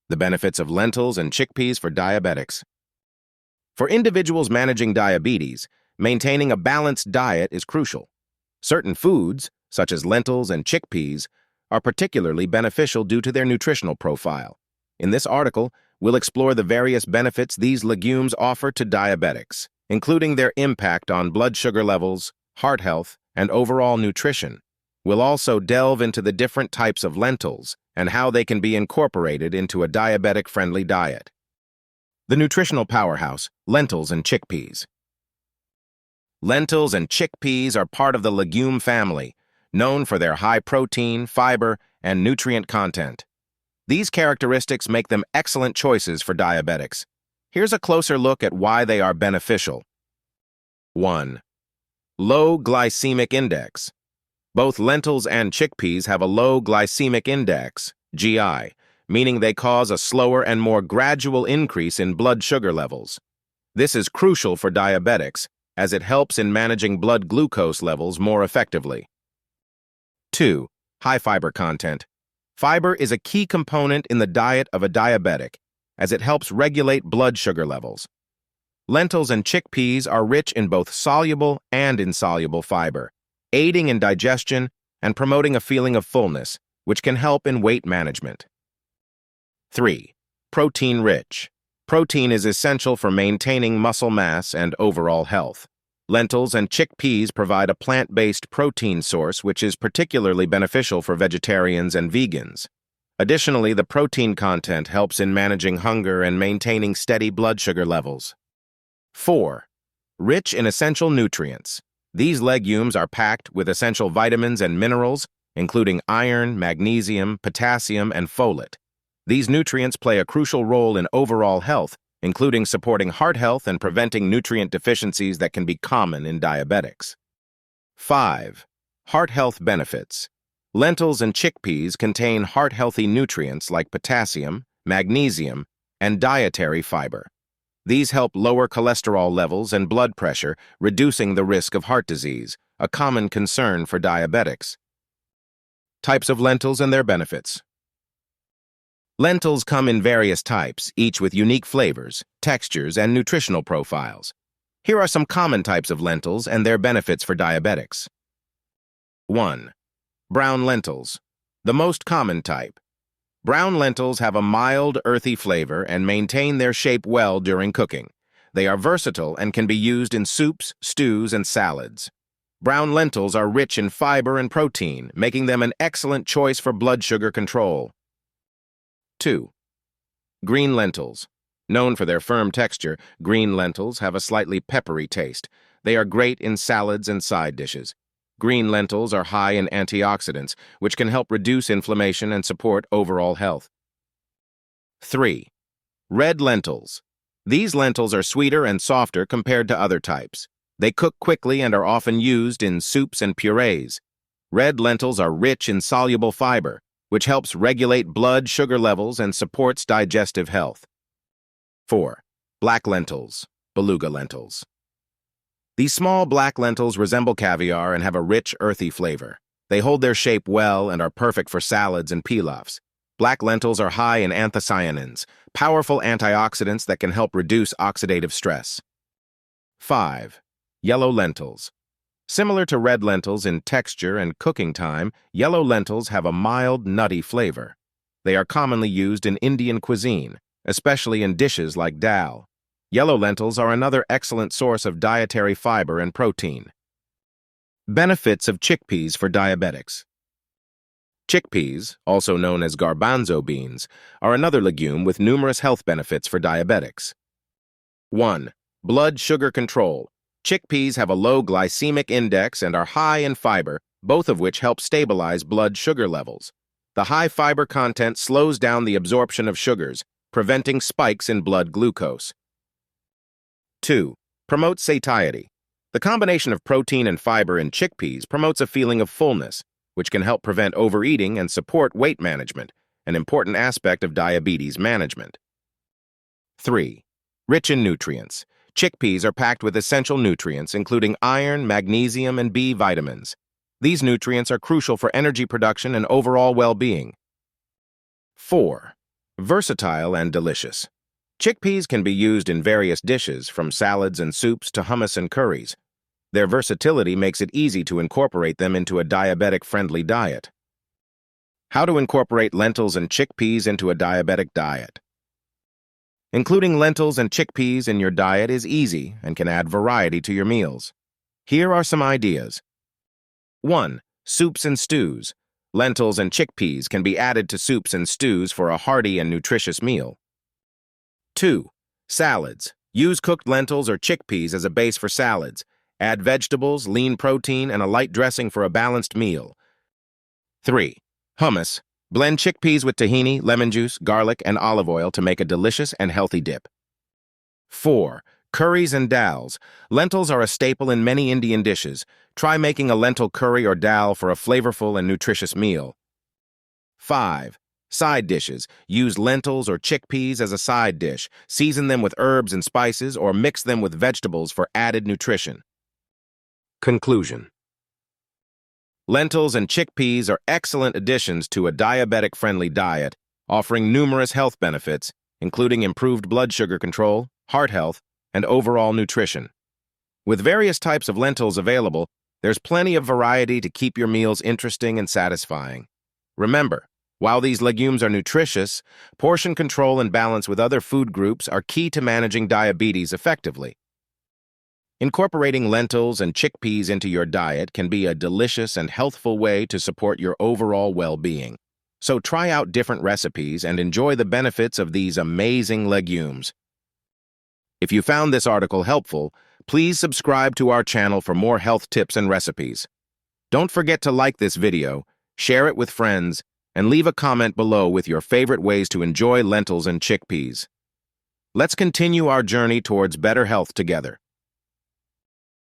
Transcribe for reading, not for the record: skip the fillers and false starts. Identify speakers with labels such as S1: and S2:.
S1: The benefits of lentils and chickpeas for diabetics. For individuals managing diabetes, maintaining a balanced diet is crucial. Certain foods, such as lentils and chickpeas, are particularly beneficial due to their nutritional profile. In this article, we'll explore the various benefits these legumes offer to diabetics, including their impact on blood sugar levels, heart health, and overall nutrition. We'll also delve into the different types of lentils and how they can be incorporated into a diabetic-friendly diet. The nutritional powerhouse, lentils and chickpeas. Lentils and chickpeas are part of the legume family, known for their high protein, fiber, and nutrient content. These characteristics make them excellent choices for diabetics. Here's a closer look at why they are beneficial. 1. Low glycemic index. Both lentils and chickpeas have a low glycemic index, GI, meaning they cause a slower and more gradual increase in blood sugar levels. This is crucial for diabetics, as it helps in managing blood glucose levels more effectively. 2. High fiber content. Fiber is a key component in the diet of a diabetic, as it helps regulate blood sugar levels. Lentils and chickpeas are rich in both soluble and insoluble fiber, aiding in digestion and promoting a feeling of fullness, which can help in weight management. 3. Protein-rich. Protein is essential for maintaining muscle mass and overall health. Lentils and chickpeas provide a plant-based protein source which is particularly beneficial for vegetarians and vegans. Additionally, the protein content helps in managing hunger and maintaining steady blood sugar levels. 4. Rich in essential nutrients. These legumes are packed with essential vitamins and minerals, including iron, magnesium, potassium, and folate. These nutrients play a crucial role in overall health, including supporting heart health and preventing nutrient deficiencies that can be common in diabetics. 5. Heart health benefits. Lentils and chickpeas contain heart-healthy nutrients like potassium, magnesium, and dietary fiber. These help lower cholesterol levels and blood pressure, reducing the risk of heart disease, a common concern for diabetics. Types of lentils and their benefits. Lentils come in various types, each with unique flavors, textures, and nutritional profiles. Here are some common types of lentils and their benefits for diabetics. 1. Brown lentils. The most common type. Brown lentils have a mild, earthy flavor and maintain their shape well during cooking. They are versatile and can be used in soups, stews, and salads. Brown lentils are rich in fiber and protein, making them an excellent choice for blood sugar control. 2. Green lentils. Known for their firm texture, green lentils have a slightly peppery taste. They are great in salads and side dishes. Green lentils are high in antioxidants, which can help reduce inflammation and support overall health. 3. Red lentils. These lentils are sweeter and softer compared to other types. They cook quickly and are often used in soups and purees. Red lentils are rich in soluble fiber, which helps regulate blood sugar levels and supports digestive health. 4. Black lentils, beluga lentils. These small black lentils resemble caviar and have a rich, earthy flavor. They hold their shape well and are perfect for salads and pilafs. Black lentils are high in anthocyanins, powerful antioxidants that can help reduce oxidative stress. 5. Yellow lentils. Similar to red lentils in texture and cooking time, yellow lentils have a mild, nutty flavor. They are commonly used in Indian cuisine, especially in dishes like dal. Yellow lentils are another excellent source of dietary fiber and protein. Benefits of chickpeas for diabetics. Chickpeas, also known as garbanzo beans, are another legume with numerous health benefits for diabetics. 1. Blood sugar control. Chickpeas have a low glycemic index and are high in fiber, both of which help stabilize blood sugar levels. The high fiber content slows down the absorption of sugars, preventing spikes in blood glucose. 2. Promotes satiety. The combination of protein and fiber in chickpeas promotes a feeling of fullness, which can help prevent overeating and support weight management, an important aspect of diabetes management. 3. Rich in nutrients. Chickpeas are packed with essential nutrients, including iron, magnesium, and B vitamins. These nutrients are crucial for energy production and overall well-being. 4. Versatile and delicious. Chickpeas can be used in various dishes, from salads and soups to hummus and curries. Their versatility makes it easy to incorporate them into a diabetic-friendly diet. How to incorporate lentils and chickpeas into a diabetic diet. Including lentils and chickpeas in your diet is easy and can add variety to your meals. Here are some ideas. 1. Soups and stews. Lentils and chickpeas can be added to soups and stews for a hearty and nutritious meal. 2. Salads. Use cooked lentils or chickpeas as a base for salads. Add vegetables, lean protein, and a light dressing for a balanced meal. 3. Hummus. Blend chickpeas with tahini, lemon juice, garlic, and olive oil to make a delicious and healthy dip. 4. Curries and dals. Lentils are a staple in many Indian dishes. Try making a lentil curry or dal for a flavorful and nutritious meal. 5. Side dishes. Use lentils or chickpeas as a side dish. Season them with herbs and spices or mix them with vegetables for added nutrition. Conclusion. Lentils and chickpeas are excellent additions to a diabetic-friendly diet, offering numerous health benefits, including improved blood sugar control, heart health, and overall nutrition. With various types of lentils available, there's plenty of variety to keep your meals interesting and satisfying. Remember, while these legumes are nutritious, portion control and balance with other food groups are key to managing diabetes effectively. Incorporating lentils and chickpeas into your diet can be a delicious and healthful way to support your overall well-being. So try out different recipes and enjoy the benefits of these amazing legumes. If you found this article helpful, please subscribe to our channel for more health tips and recipes. Don't forget to like this video, share it with friends, and leave a comment below with your favorite ways to enjoy lentils and chickpeas. Let's continue our journey towards better health together.